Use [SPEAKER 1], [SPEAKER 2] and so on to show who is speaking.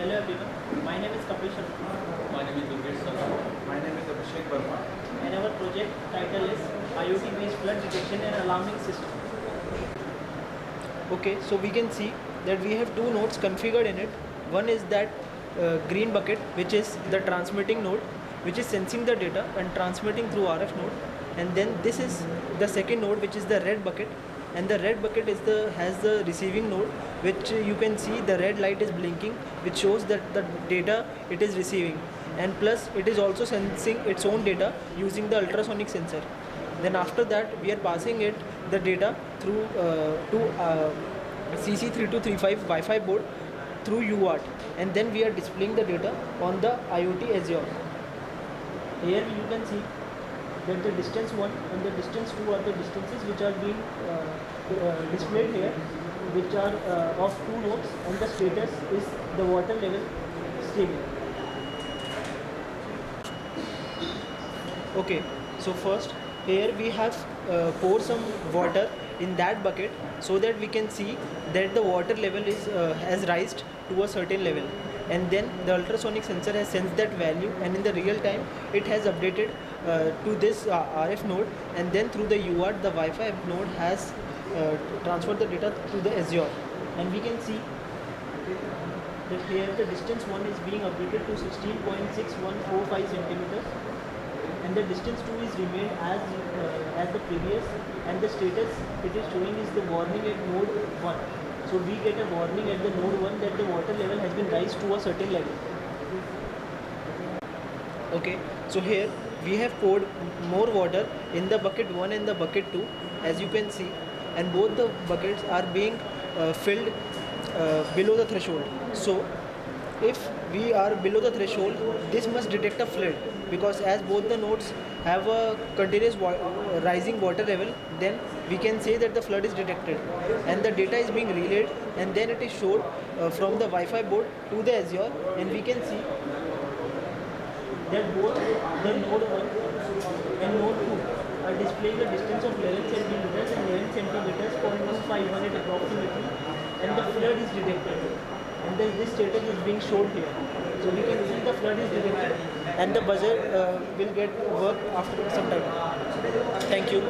[SPEAKER 1] Hello everyone, my name is Kapil Sharma.
[SPEAKER 2] My name is Yogesh Sarma.
[SPEAKER 3] My name is Abhishek Verma.
[SPEAKER 1] And our project title is IoT based flood detection and alarming system. Okay, so we can see that we have two nodes configured in it. One is that green bucket, which is the transmitting node, which is sensing the data and transmitting through RF node. And then this is the second node, which is the red bucket. And the red bucket is has the receiving node, which you can see the red light is blinking, which shows that the data it is receiving. And plus it is also sensing its own data using the ultrasonic sensor. Then after that we are passing it the data through to CC3235 Wi-Fi board through UART, and then we are displaying the data on the IoT Azure. Here you can see that the distance 1 and the distance 2 are the distances which are being displayed here, which are of two nodes, and the status is the water level stable. Okay, so first here we have pour some water in that bucket so that we can see that the water level is has raised to a certain level, and then the ultrasonic sensor has sensed that value, and in the real time it has updated to this RF node, and then through the UART the Wi-Fi node has transferred the data to the Azure. And we can see that here the distance 1 is being updated to 16.6145 centimeters, and the distance 2 is remained as the previous, and the status it is showing is the warning at node 1. So we get a warning at the node 1 that the water level has been raised to a certain level. Okay, so here we have poured more water in the bucket 1 and the bucket 2, as you can see, and both the buckets are being filled below the threshold. So if we are below the threshold, this must detect a flood, because as both the nodes have a continuous rising water level, then we can say that the flood is detected, and the data is being relayed, and then it is showed from the Wi-Fi board to the Azure, and we can see that both the node 1 and node 2 are displaying a distance of 11 centimeters and 11 centimeters 0.1518 approximately, and the flood is detected, and this status is being showed here. So we can see the flood is detected, and the buzzer will get work after some time. Thank you.